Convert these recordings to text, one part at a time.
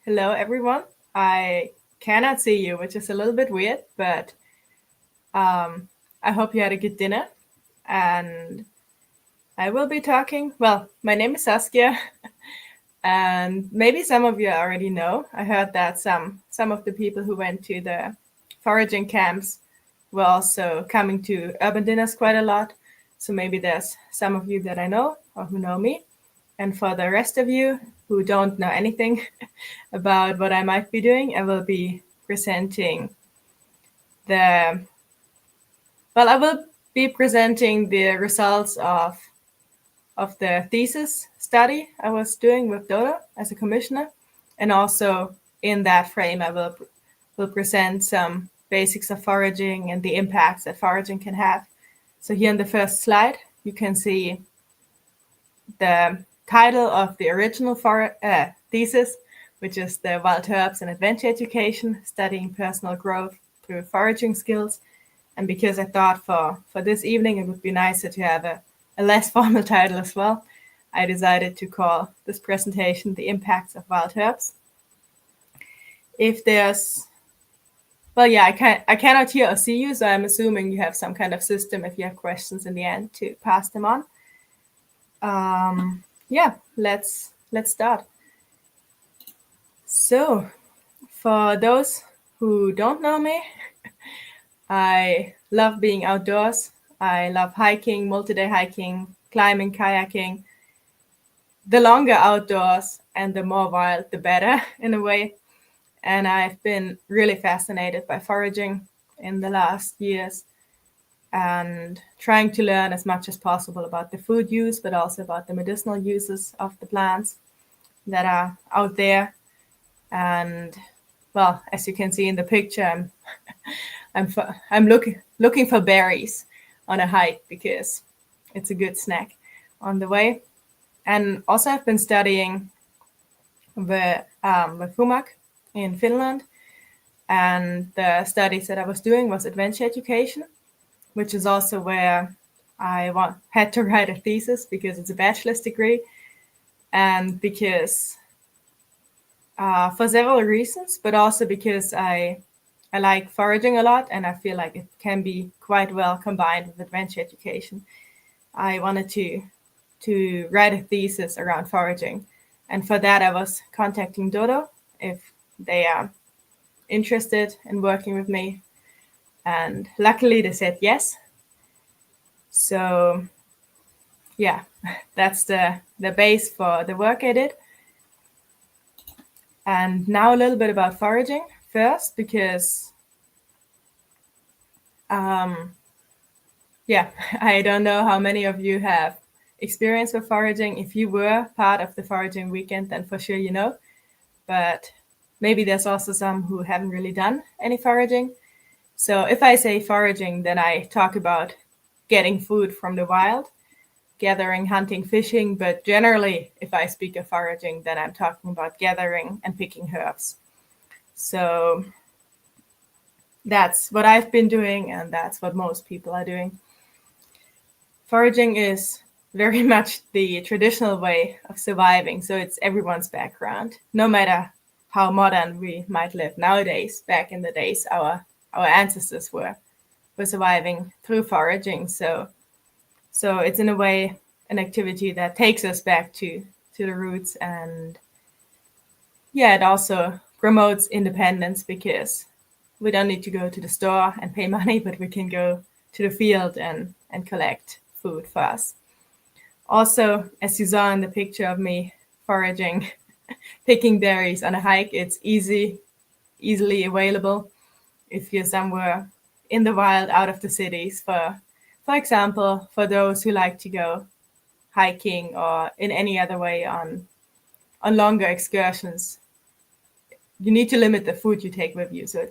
Hello, everyone. I cannot see you, which is a little bit weird, but I hope you had a good dinner. And I will be talking. Well, my name is Saskia, and maybe some of you already know. I heard that some of the people who went to the foraging camps were also coming to urban dinners quite a lot. So maybe there's some of you that I know or who know me. And for the rest of you who don't know anything about what I might be doing, I will be presenting the I will be presenting the results of the thesis study I was doing with Dodo as a commissioner, and also in that frame I will present some basics of foraging and the impacts that foraging can have. So here in the first slide you can see the title of the original thesis, which is the Wild Herbs and Adventure Education, Studying Personal Growth Through Foraging Skills. And because I thought for this evening it would be nicer to have a less formal title as well, I decided to call this presentation The Impacts of Wild Herbs. If there's, I cannot hear or see you, so I'm assuming you have some kind of system if you have questions in the end to pass them on. Let's start. So, for those who don't know me, I love being outdoors. I love hiking, multi-day hiking, climbing, kayaking. The longer outdoors and the more wild, the better in a way. And I've been really fascinated by foraging in the last years and trying to learn as much as possible about the food use, but also about the medicinal uses of the plants that are out there. And well, as you can see in the picture, I'm looking for berries on a hike because it's a good snack on the way. And also I've been studying with Fumak in Finland, and the studies that I was doing was adventure education, which is also where I had to write a thesis because it's a bachelor's degree, and because for several reasons, but also because I like foraging a lot, and I feel like it can be quite well combined with adventure education. I wanted to write a thesis around foraging, and for that I was contacting Dodo if they are interested in working with me, and luckily they said yes. So yeah, that's the base for the work I did. And now a little bit about foraging first, because I don't know how many of you have experience with foraging. If you were part of the foraging weekend, then for sure you know. But maybe there's also some who haven't really done any foraging. So if I say foraging, then I talk about getting food from the wild, gathering, hunting, fishing. But generally, if I speak of foraging, then I'm talking about gathering and picking herbs. So that's what I've been doing, and that's what most people are doing. Foraging is very much the traditional way of surviving, so it's everyone's background, no matter how modern we might live nowadays. Back in the days, our ancestors were surviving through foraging. So it's in a way an activity that takes us back to the roots, and it also promotes independence because we don't need to go to the store and pay money, but we can go to the field and collect food for us. Also, as you saw in the picture of me foraging, picking berries on a hike, it's easily available if you're somewhere in the wild, out of the cities. For example, for those who like to go hiking or in any other way on longer excursions, you need to limit the food you take with you. So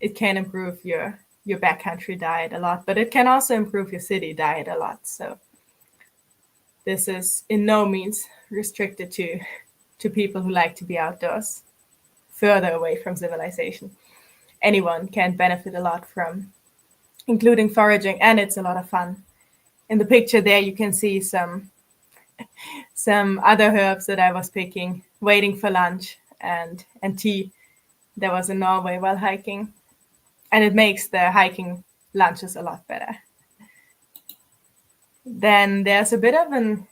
it can improve your backcountry diet a lot, but it can also improve your city diet a lot. So this is in no means restricted to people who like to be outdoors, further away from civilization. Anyone can benefit a lot from including foraging, and it's a lot of fun. In the picture there, you can see some other herbs that I was picking, waiting for lunch, and tea that was in Norway while hiking. And it makes the hiking lunches a lot better. Then there's a bit of an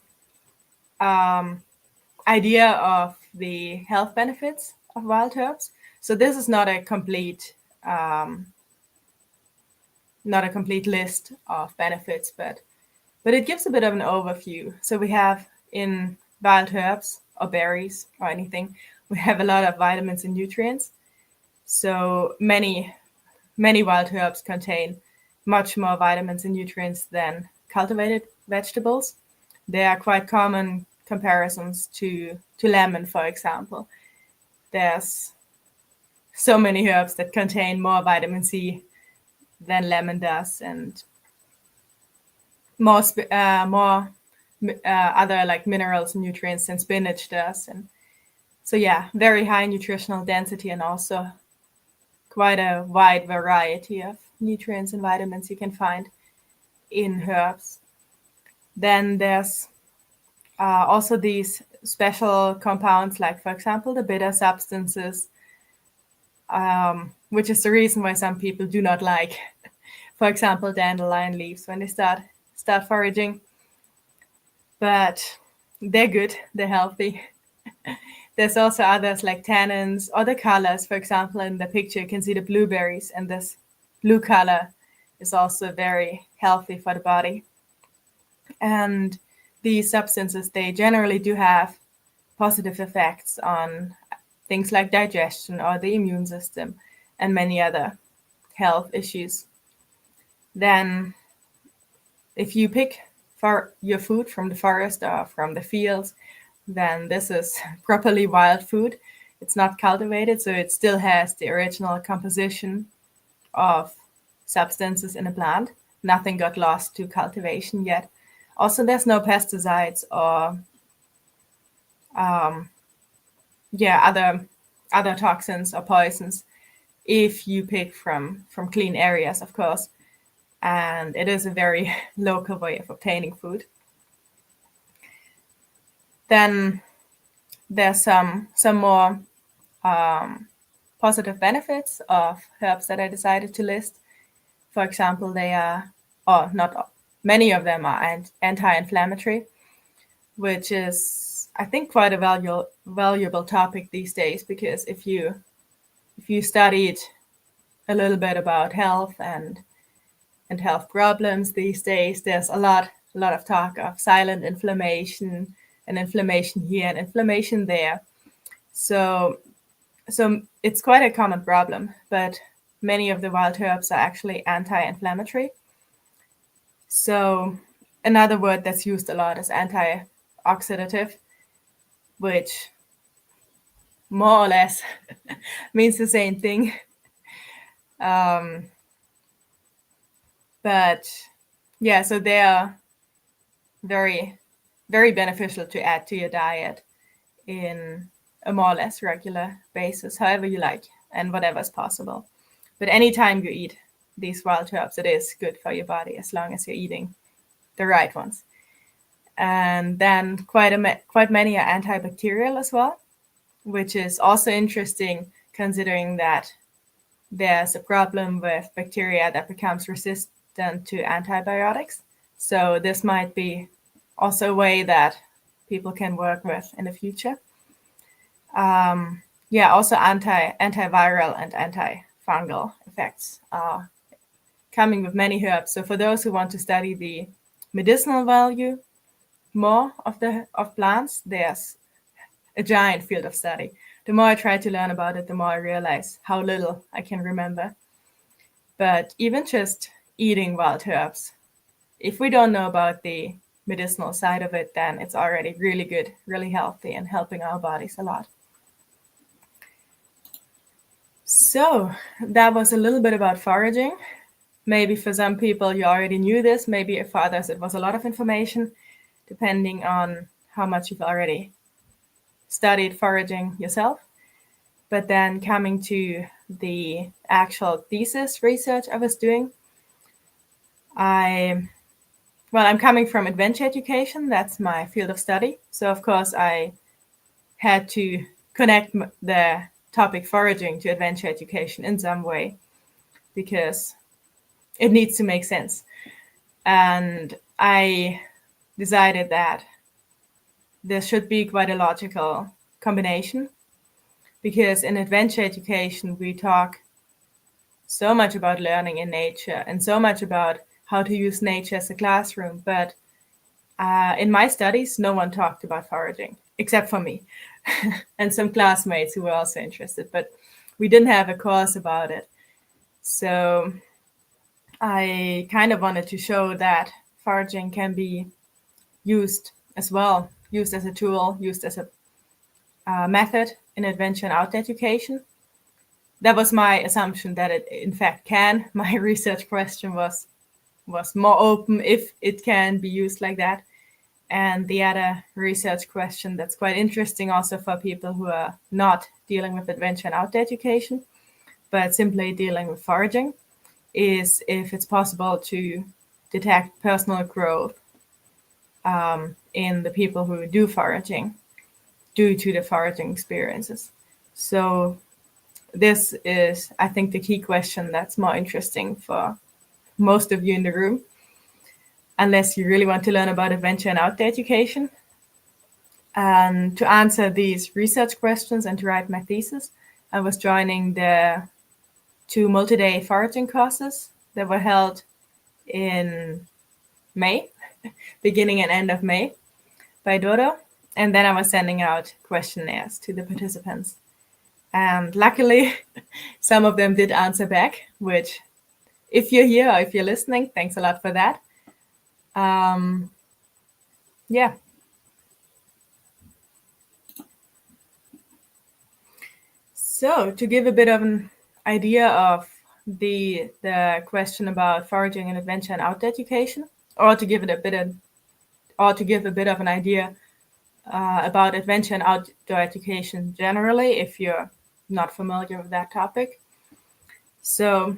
idea of the health benefits of wild herbs. So this is not a complete list of benefits, but it gives a bit of an overview. So we have in wild herbs or berries or anything, we have a lot of vitamins and nutrients. So many wild herbs contain much more vitamins and nutrients than cultivated vegetables. There are quite common comparisons to lemon, for example. There's so many herbs that contain more vitamin C than lemon does, and more other like minerals and nutrients than spinach does. And so yeah, very high nutritional density, and also quite a wide variety of nutrients and vitamins you can find in herbs. Then there's also these special compounds, like for example the bitter substances, which is the reason why some people do not like, for example, dandelion leaves when they start foraging. But they're good, they're healthy. There's also others like tannins, other colors. For example, in the picture you can see the blueberries, and this blue color is also very healthy for the body. And these substances, they generally do have positive effects on things like digestion or the immune system and many other health issues. Then if you pick for your food from the forest or from the fields, then this is properly wild food. It's not cultivated, so it still has the original composition of substances in a plant. Nothing got lost to cultivation yet. Also, there's no pesticides or other toxins or poisons if you pick from clean areas, of course. And it is a very local way of obtaining food. Then there's some more positive benefits of herbs that I decided to list. For example, they are, or not many of them are anti-inflammatory, which is, I think, quite a valuable topic these days, because if you studied a little bit about health and health problems these days, there's a lot of talk of silent inflammation, and inflammation here and inflammation there. So it's quite a common problem, but many of the wild herbs are actually anti-inflammatory. So another word that's used a lot is antioxidative, which more or less means the same thing. But yeah, so they are very, very beneficial to add to your diet in a more or less regular basis, however you like and whatever is possible. But anytime you eat these wild herbs, it is good for your body, as long as you're eating the right ones. And then quite many are antibacterial as well, which is also interesting, considering that there's a problem with bacteria that becomes resistant to antibiotics. So this might be also a way that people can work with in the future. Also antiviral and antifungal effects are coming with many herbs. So for those who want to study the medicinal value more of plants, there's a giant field of study. The more I try to learn about it, the more I realize how little I can remember. But even just eating wild herbs, if we don't know about the medicinal side of it, then it's already really good, really healthy, and helping our bodies a lot. So that was a little bit about foraging. Maybe for some people you already knew this, maybe for others it was a lot of information, depending on how much you've already studied foraging yourself. But then coming to the actual thesis research I was doing, I'm coming from adventure education. That's my field of study. So of course I had to connect the topic foraging to adventure education in some way, because it needs to make sense. And I decided that there should be quite a logical combination, because in adventure education, we talk so much about learning in nature and so much about how to use nature as a classroom. But in my studies, no one talked about foraging except for me and some classmates who were also interested, but we didn't have a course about it. So I kind of wanted to show that foraging can be used as well, used as a tool, used as a method in adventure and outdoor education. That was my assumption, that it in fact can. My research question was more open if it can be used like that. And the other research question that's quite interesting also for people who are not dealing with adventure and outdoor education, but simply dealing with foraging, is if it's possible to detect personal growth in the people who do foraging due to the foraging experiences. So this is, I think, the key question that's more interesting for most of you in the room, unless you really want to learn about adventure and outdoor education. And to answer these research questions and to write my thesis, I was joining the 2 multi-day foraging courses that were held in May, beginning and end of May, by Dodo. And then I was sending out questionnaires to the participants. And luckily, some of them did answer back, which, if you're here or if you're listening, thanks a lot for that. Yeah. So to give a bit of an idea of the question about foraging and adventure and outdoor education, or to give a bit of an idea about adventure and outdoor education generally, if you're not familiar with that topic. So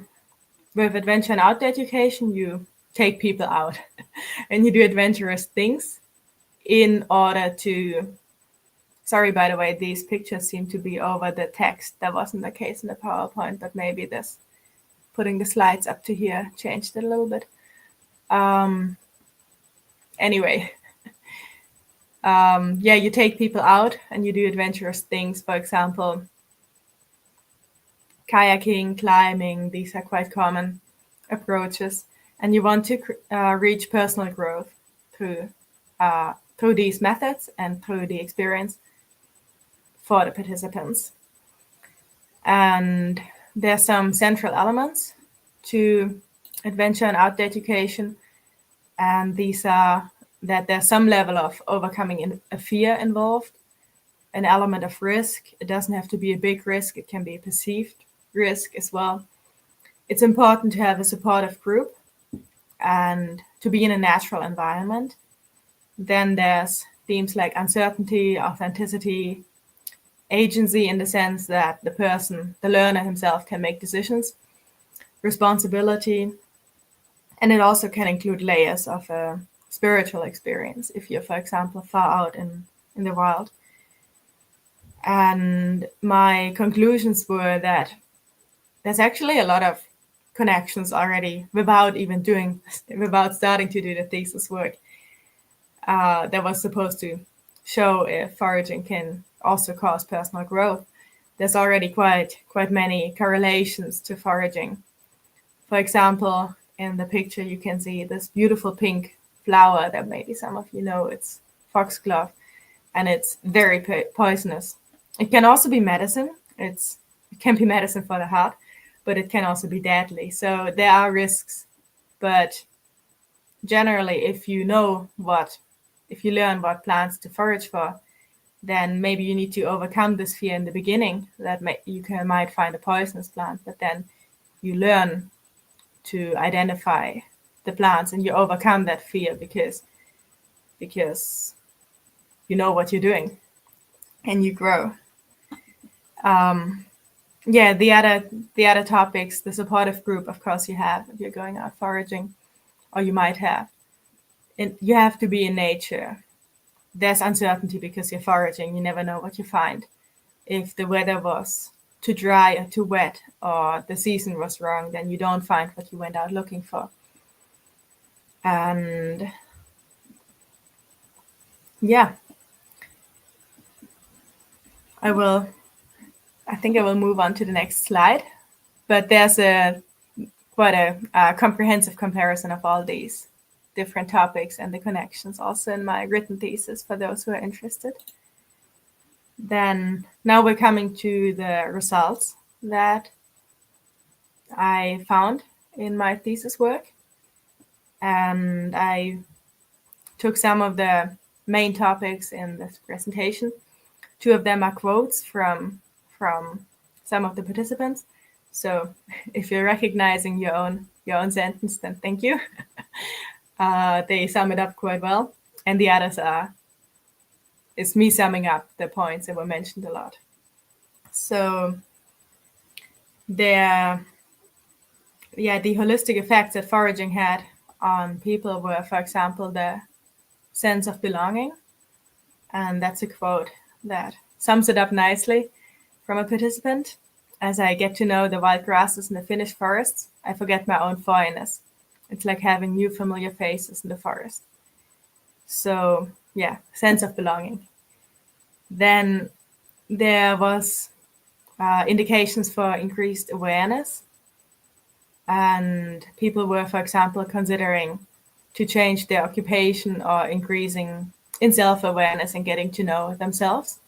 with adventure and outdoor education, you take people out and you do adventurous things in order to... Sorry, by the way, these pictures seem to be over the text. That wasn't the case in the PowerPoint, but maybe this putting the slides up to here changed it a little bit. Anyway, yeah, you take people out and you do adventurous things. For example, kayaking, climbing, these are quite common approaches. And you want to reach personal growth through these methods and through the experience for the participants. And there are some central elements to adventure and outdoor education. And these are that there's some level of overcoming a fear involved, an element of risk. It doesn't have to be a big risk. It can be a perceived risk as well. It's important to have a supportive group and to be in a natural environment. Then there's themes like uncertainty, authenticity, agency, in the sense that the learner himself, can make decisions, responsibility, and it also can include layers of a spiritual experience if you're, for example, far out in the wild. And my conclusions were that there's actually a lot of connections already without starting to do the thesis work that was supposed to show if foraging can also cause personal growth. There's already quite many correlations to foraging. For example, in the picture you can see this beautiful pink flower that maybe some of you know. It's foxglove, and it's very poisonous. It can also be medicine. It can be medicine for the heart, but it can also be deadly. So there are risks, but generally, if you learn what plants to forage for, then maybe you need to overcome this fear in the beginning that you might find a poisonous plant, but then you learn to identify the plants and you overcome that fear because you know what you're doing and you grow. Yeah, the other topics, the supportive group, of course, you have if you're going out foraging, or you might have. And you have to be in nature. There's uncertainty because you're foraging. You never know what you find. if the weather was too dry or too wet, or the season was wrong, then you don't find what you went out looking for. And yeah, I think I will move on to the next slide. But there's quite a comprehensive comparison of all these different topics and the connections also in my written thesis for those who are interested. Then now we're coming to the results that I found in my thesis work. And I took some of the main topics in this presentation. Two of them are quotes from some of the participants. So if you're recognizing your own sentence, then thank you. They sum it up quite well. And the others is me summing up the points that were mentioned a lot. So the holistic effects that foraging had on people were, for example, the sense of belonging. And that's a quote that sums it up nicely from a participant. As I get to know the wild grasses in the Finnish forests, I forget my own foreignness. It's like having new familiar faces in the forest. So yeah, sense of belonging. Then there was indications for increased awareness. And people were, for example, considering to change their occupation or increasing in self-awareness and getting to know themselves.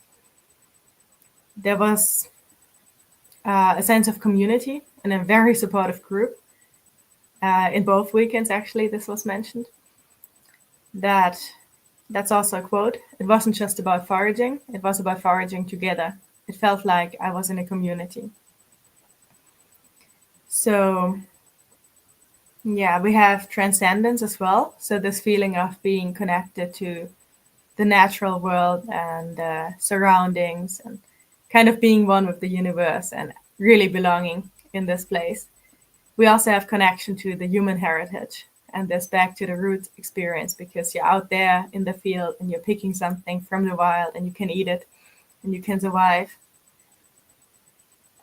There was a sense of community and a very supportive group. In both weekends, actually, this was mentioned. That's also a quote. It wasn't just about foraging, it was about foraging together. It felt like I was in a community. So yeah, we have transcendence as well. So this feeling of being connected to the natural world and surroundings, and kind of being one with the universe and really belonging in this place. We also have connection to the human heritage and this back to the root experience, because you're out there in the field and you're picking something from the wild and you can eat it and you can survive.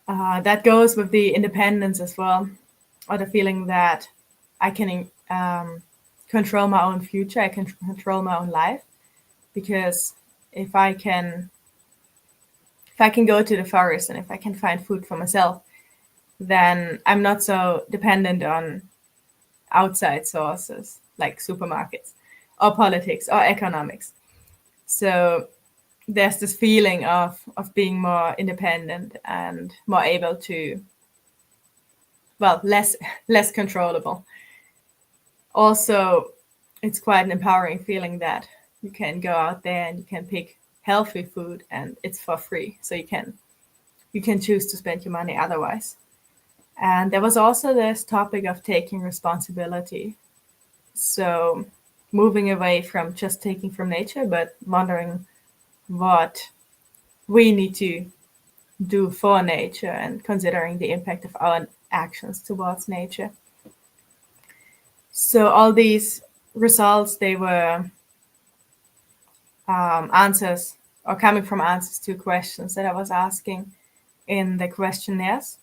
That goes with the independence as well, or the feeling that I can control my own future, I can control my own life. Because if I can go to the forest and if I can find food for myself, then I'm not so dependent on outside sources like supermarkets or politics or economics. So there's this feeling of being more independent and more able to, well, less controllable. Also, it's quite an empowering feeling that you can go out there and you can pick healthy food and it's for free. So you can choose to spend your money otherwise. And there was also this topic of taking responsibility. So moving away from just taking from nature, but wondering what we need to do for nature and considering the impact of our actions towards nature. So all these results, they were answers or coming from answers to questions that I was asking in the questionnaires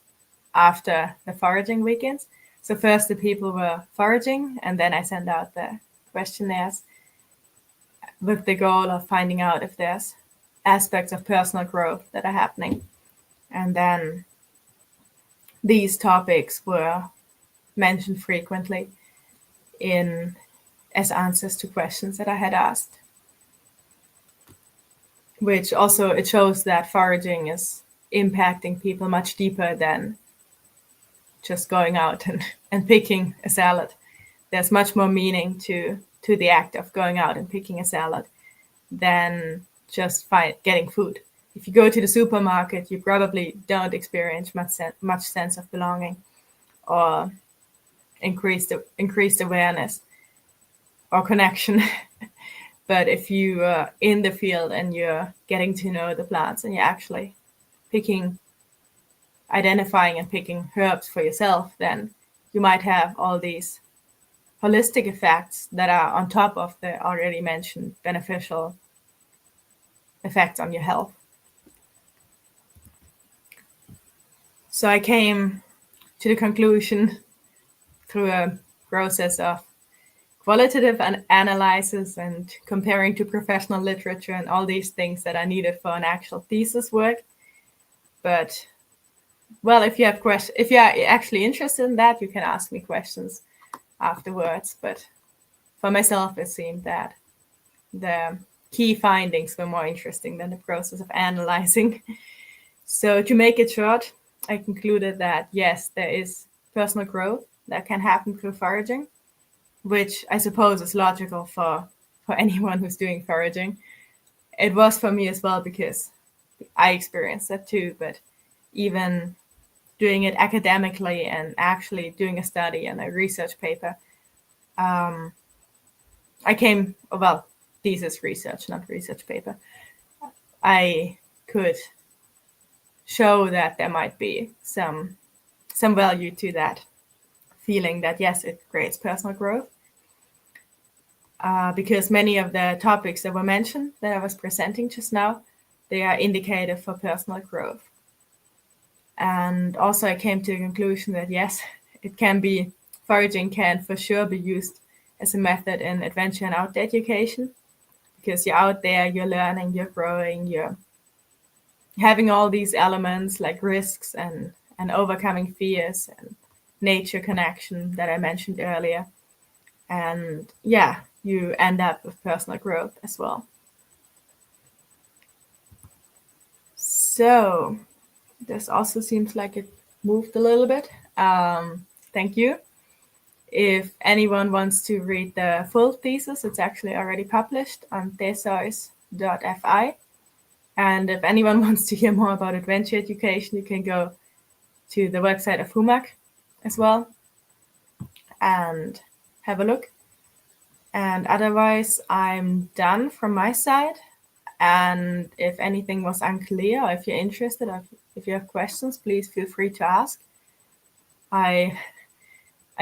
after the foraging weekends. So first the people were foraging, and then I sent out the questionnaires with the goal of finding out if there's aspects of personal growth that are happening. And then these topics were mentioned frequently as answers to questions that I had asked. Which also, it shows that foraging is impacting people much deeper than just going out and picking a salad. There's much more meaning to the act of going out and picking a salad than just getting food. If you go to the supermarket, you probably don't experience much sense of belonging or increased awareness or connection. But if you are in the field and you're getting to know the plants and you're actually identifying and picking herbs for yourself, then you might have all these holistic effects that are on top of the already mentioned beneficial effects on your health. So I came to the conclusion through a process of qualitative analysis and comparing to professional literature and all these things that are needed for an actual thesis work. But well, if you have questions, if you are actually interested in that, you can ask me questions afterwards. But for myself, it seemed that the key findings were more interesting than the process of analyzing. So to make it short, I concluded that yes, there is personal growth that can happen through foraging, which I suppose is logical for anyone who's doing foraging. It was for me as well because I experienced that too, but even doing it academically and actually doing a study and a research paper, I came, well, thesis research, not research paper. I could show that there might be some value to that feeling that yes, it creates personal growth. Because many of the topics that were mentioned that I was presenting just now, they are indicative for personal growth. And also I came to the conclusion that yes, it can be, foraging can for sure be used as a method in adventure and outdoor education, because you're out there, you're learning, you're growing, you're having all these elements like risks and overcoming fears and nature connection that I mentioned earlier. And yeah, you end up with personal growth as well. So this also seems like it moved a little bit. Thank you. If anyone wants to read the full thesis, it's actually already published on thesis.fi. And if anyone wants to hear more about adventure education, you can go to the website of HUMAC as well and have a look. And otherwise, I'm done from my side. And if anything was unclear, or if you're interested, or if you have questions, please feel free to ask. I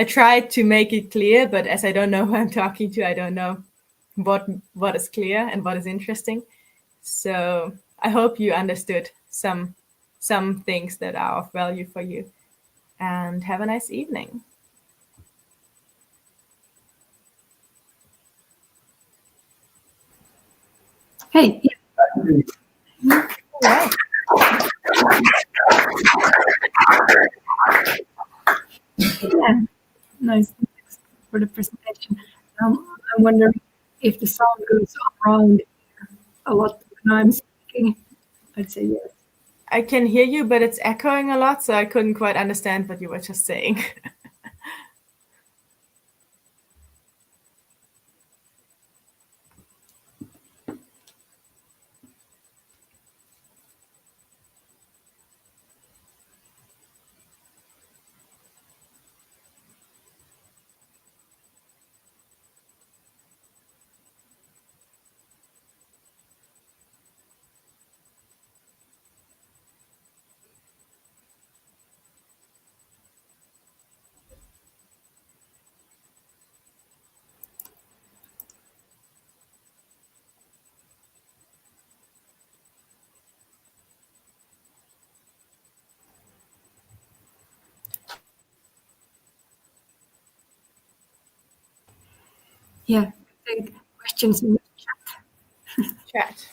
tried to make it clear, but as I don't know who I'm talking to, I don't know what is clear and what is interesting. So I hope you understood some things that are of value for you. And have a nice evening. Hey. All right. Yeah, nice. Thanks for the presentation. I'm wondering if the sound goes around a lot when I'm speaking. I'd say yes. I can hear you, but it's echoing a lot, so I couldn't quite understand what you were just saying. Yeah, take questions in the Chat.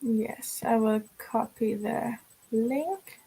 Yes, I will copy the link.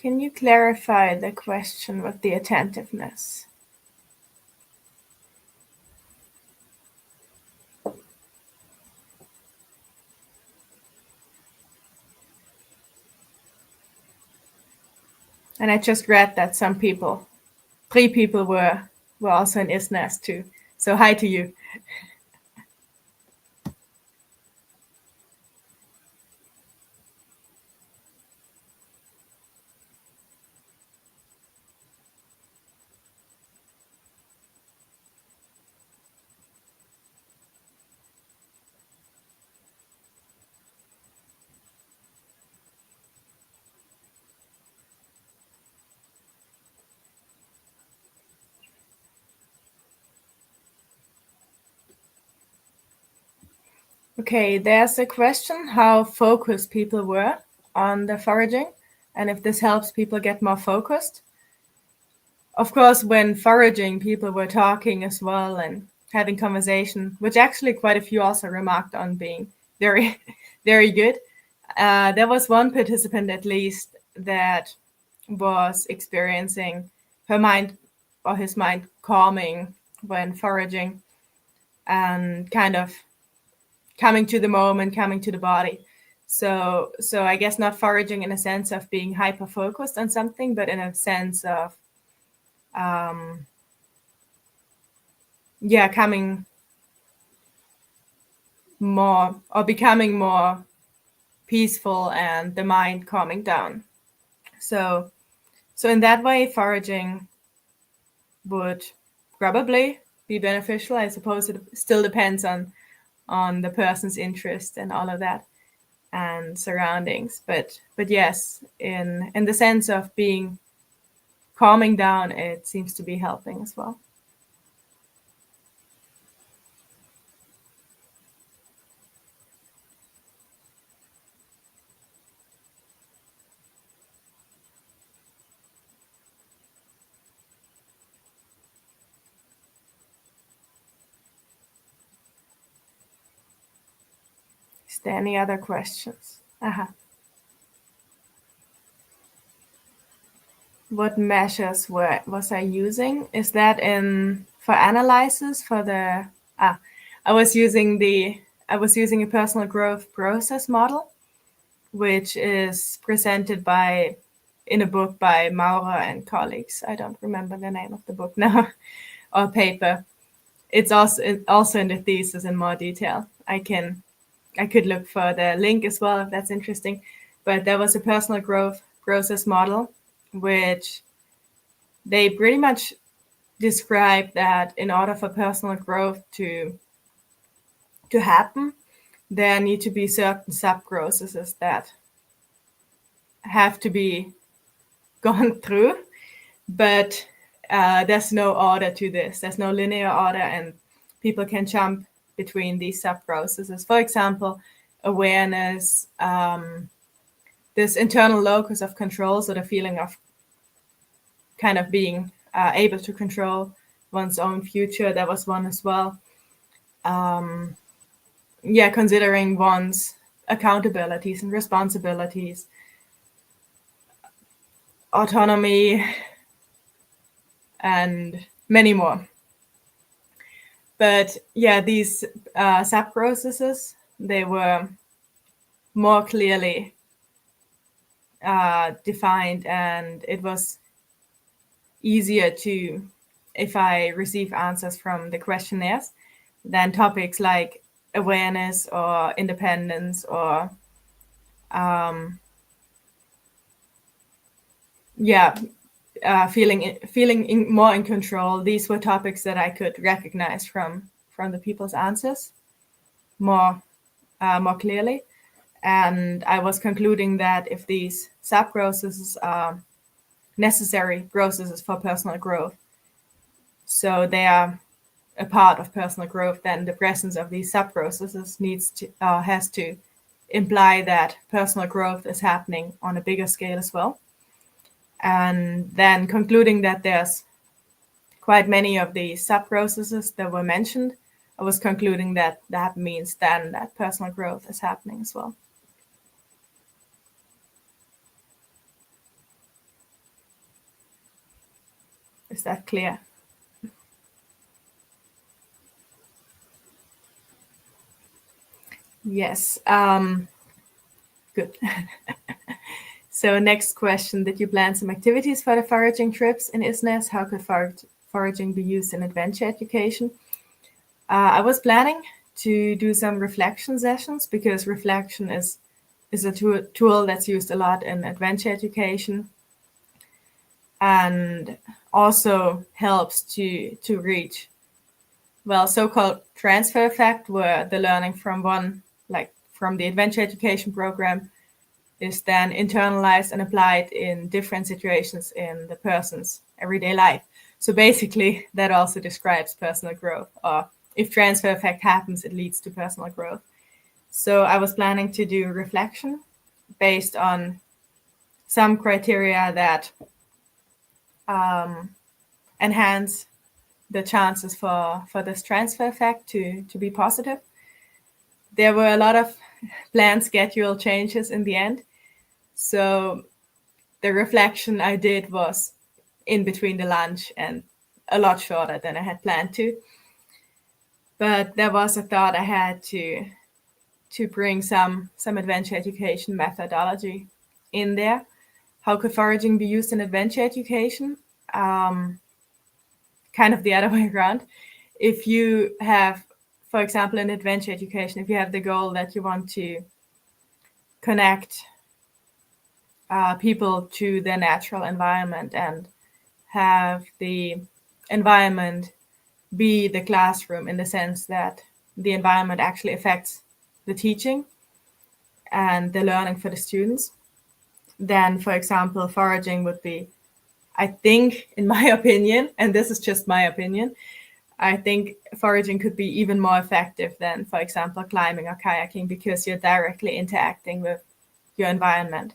Can you clarify the question with the attentiveness? And I just read that some people, 3 people were also in ISNAS too. So hi to you. Okay, there's a question how focused people were on the foraging and if this helps people get more focused. Of course, when foraging, people were talking as well and having conversation, which actually quite a few also remarked on being very, very good. There was one participant at least that was experiencing her mind or his mind calming when foraging and kind of coming to the moment, coming to the body. So I guess not foraging in a sense of being hyper focused on something, but in a sense of coming more or becoming more peaceful and the mind calming down. So in that way, foraging would probably be beneficial. I suppose it still depends on the person's interest and all of that and surroundings. But yes, in the sense of being calming down, it seems to be helping as well. Is there any other questions? What measures was I using? Is that for analysis for the I was using a personal growth process model, which is presented in a book by Maurer and colleagues. I don't remember the name of the book now or paper. It's also in the thesis in more detail. I could look for the link as well if that's interesting. But there was a personal growth process model, which they pretty much describe that in order for personal growth to happen, there need to be certain sub-processes that have to be gone through, but there's no order to this. There's no linear order, and people can jump between these sub-processes. For example, awareness, this internal locus of control, so the feeling of kind of being able to control one's own future. That was one as well. Considering one's accountabilities and responsibilities, autonomy, and many more. But these sub-processes, they were more clearly defined, and it was easier to, if I receive answers from the questionnaires, than topics like awareness or independence or feeling more in control. These were topics that I could recognize from the people's answers more clearly. And I was concluding that if these sub-processes are necessary processes for personal growth, so they are a part of personal growth, then the presence of these sub-processes has to imply that personal growth is happening on a bigger scale as well. And then concluding that there's quite many of these sub-processes that were mentioned, I was concluding that means then that personal growth is happening as well. Is that clear? Yes. Good. So next question, did you plan some activities for the foraging trips in ISNES? How could foraging be used in adventure education? I was planning to do some reflection sessions because reflection is a tool that's used a lot in adventure education and also helps to reach, well, so-called transfer effect, where the learning from from the adventure education program is then internalized and applied in different situations in the person's everyday life. So basically, that also describes personal growth, or if transfer effect happens, it leads to personal growth. So I was planning to do reflection based on some criteria that enhance the chances for this transfer effect to be positive. There were a lot of planned schedule changes in the end. So the reflection I did was in between the lunch and a lot shorter than I had planned to. But there was a thought I had to bring some adventure education methodology in there. How could foraging be used in adventure education? Kind of the other way around. If you have, for example, in adventure education, if you have the goal that you want to connect people to their natural environment and have the environment be the classroom, in the sense that the environment actually affects the teaching and the learning for the students, then, for example, foraging would be, I think, in my opinion, and this is just my opinion, I think foraging could be even more effective than, for example, climbing or kayaking, because you're directly interacting with your environment.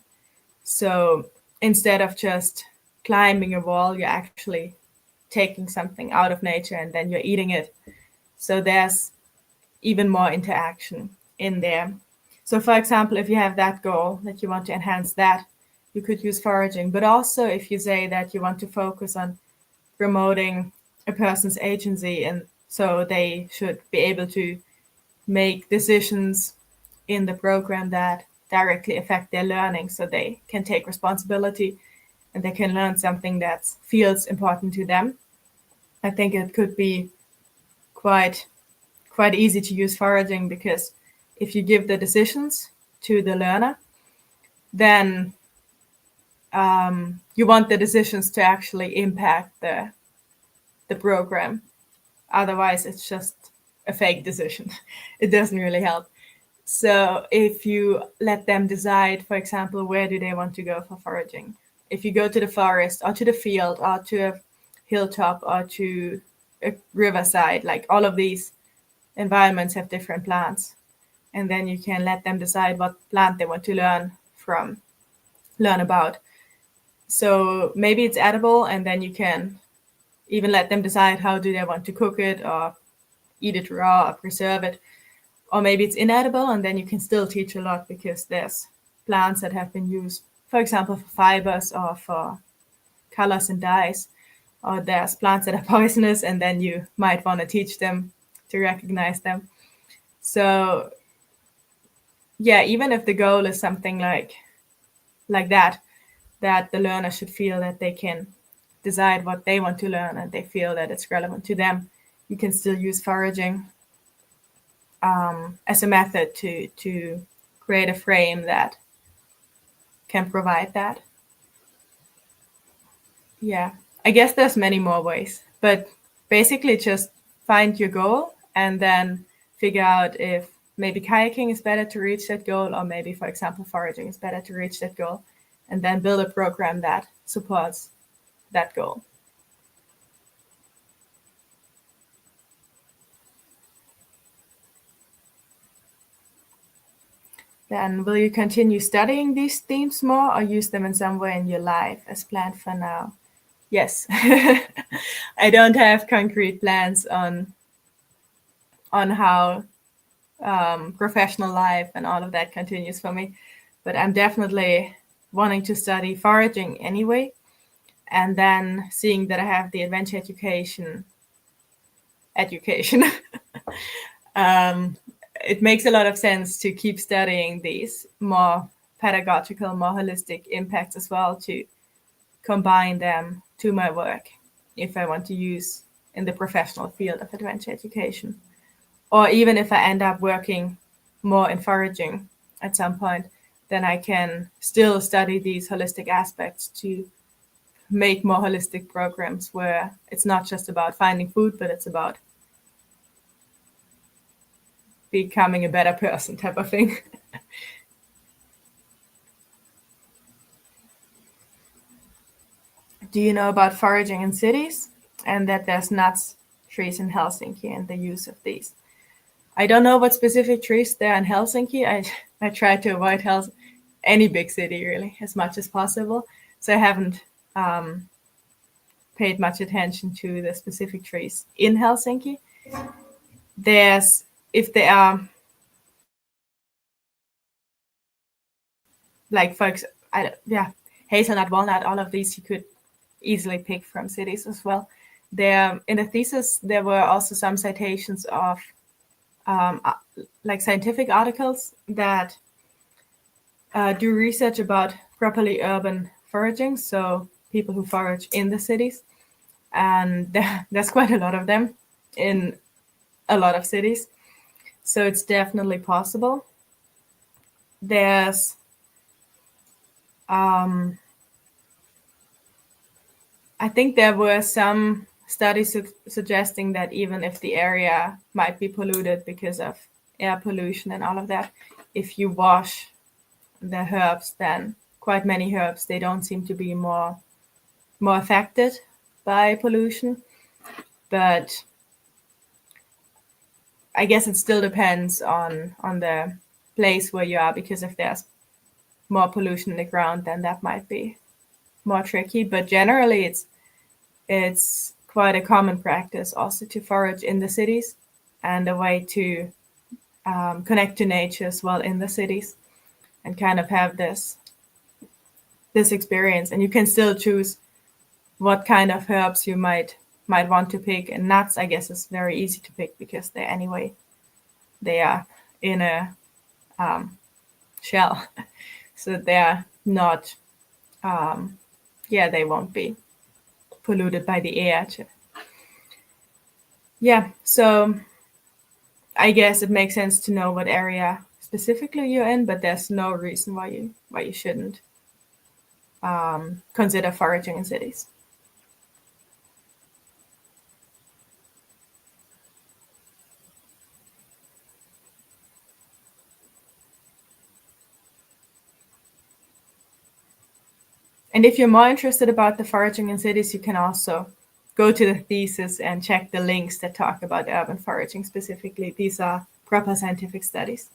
So instead of just climbing a wall, you're actually taking something out of nature and then you're eating it. So there's even more interaction in there. So for example, if you have that goal that you want to enhance that, you could use foraging. But also if you say that you want to focus on promoting a person's agency, and so they should be able to make decisions in the program that directly affect their learning, so they can take responsibility and they can learn something that feels important to them. I think it could be quite easy to use foraging, because if you give the decisions to the learner, then you want the decisions to actually impact the program. Otherwise, it's just a fake decision. It doesn't really help. So if you let them decide, for example, where do they want to go for foraging? If you go to the forest or to the field or to a hilltop or to a riverside, like all of these environments have different plants. And then you can let them decide what plant they want to learn about. So maybe it's edible, and then you can even let them decide how do they want to cook it or eat it raw or preserve it. Or maybe it's inedible, and then you can still teach a lot, because there's plants that have been used, for example, for fibers or for colors and dyes. Or there's plants that are poisonous, and then you might want to teach them to recognize them. So yeah, even if the goal is something like that the learner should feel that they can decide what they want to learn and they feel that it's relevant to them, you can still use foraging as a method to create a frame that can provide that. Yeah, I guess there's many more ways, but basically just find your goal and then figure out if maybe kayaking is better to reach that goal, or maybe, for example, foraging is better to reach that goal, and then build a program that supports that goal. Then will you continue studying these themes more or use them in some way in your life as planned for now? Yes. I don't have concrete plans on how professional life and all of that continues for me, but I'm definitely wanting to study foraging anyway. and then seeing that I have the adventure education, it makes a lot of sense to keep studying these more pedagogical, more holistic impacts as well, to combine them to my work if I want to use in the professional field of adventure education. Or even if I end up working more in foraging at some point, then I can still study these holistic aspects to make more holistic programs where it's not just about finding food, but it's about becoming a better person type of thing. Do you know about foraging in cities and that there's nuts trees in Helsinki and the use of these? I don't know what specific trees there in Helsinki. I try to avoid any big city really as much as possible. So I haven't paid much attention to the specific trees in Helsinki. If there are like folks, hazelnut, walnut, all of these you could easily pick from cities as well. There in the thesis there were also some citations of like scientific articles that do research about properly urban foraging, so people who forage in the cities, and there's quite a lot of them in a lot of cities, so it's definitely possible. There's I think there were some studies suggesting that even if the area might be polluted because of air pollution and all of that, if you wash the herbs, then quite many herbs, they don't seem to be more affected by pollution. But I guess it still depends on the place where you are, because if there's more pollution in the ground, then that might be more tricky. But generally it's quite a common practice also to forage in the cities, and a way to connect to nature as well in the cities, and kind of have this experience. And you can still choose what kind of herbs you might want to pick. And nuts, I guess, is very easy to pick because they are in a shell, so they're not they won't be polluted by the air. So I guess it makes sense to know what area specifically you're in, but there's no reason why you shouldn't consider foraging in cities. And if you're more interested about the foraging in cities, you can also go to the thesis and check the links that talk about urban foraging specifically. These are proper scientific studies.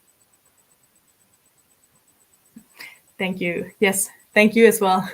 Thank you. Yes, thank you as well.